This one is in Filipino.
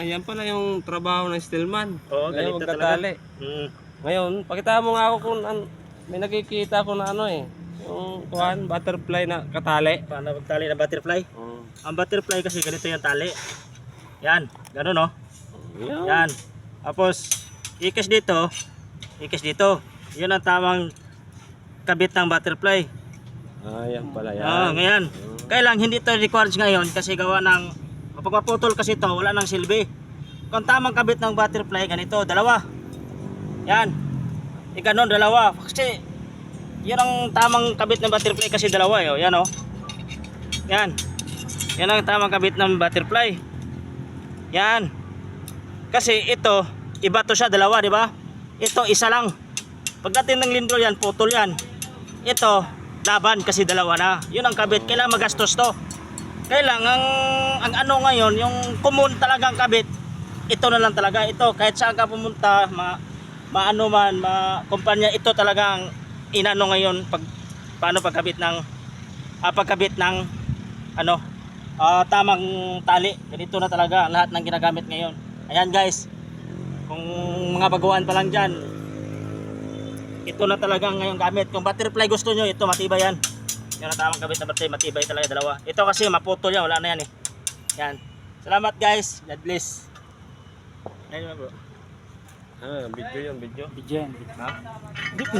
Yan pala yung trabaho ng stillman. Oo, ganito talaga. Ngayon, pakita mo nga ako kung may nakikita ko na yung butterfly na katali. Paano magtali ng butterfly? Ang butterfly kasi ganito yung tali. Yan, gano'n no? Yan. Tapos, ikis dito. Yun ang tamang kabit ng butterfly. Yan pala yan. Ngayon. Kaya lang, hindi ito required ngayon kasi gawa ng, kapag maputol kasi ito, wala nang silbi. Kung tamang kabit ng butterfly, ganito, dalawa. Yan. Ganon, dalawa. Kasi, yan ang tamang kabit ng butterfly kasi dalawa. Yan o. Yan. Yan ang tamang kabit ng butterfly. Yan. Kasi ito, iba to siya, dalawa, di ba? Ito, isa lang. Pagdating ng lindol yan, putol yan. Ito, laban kasi dalawa na. Yun ang kabit. Kailangan magastos to. Kailangan, ang ano ngayon, yung common talagang kabit, ito na lang talaga. Ito, kahit saan ka pumunta, maano man, kumpanya, ito talagang inano ngayon, paano pagkabit ng, tamang tali. Ganito na talaga lahat ng ginagamit ngayon. Ayan guys, kung mga baguhan pa lang dyan, ito na talaga ngayon gamit. Kung butterfly gusto nyo, ito matibay yan. Yan ang tamang kabit na butterfly, matibay talaga dalawa. Ito kasi maputol yan, wala na yan eh. Yan. Salamat guys, God bless. Ayun bro. Video yan, video. Video yan.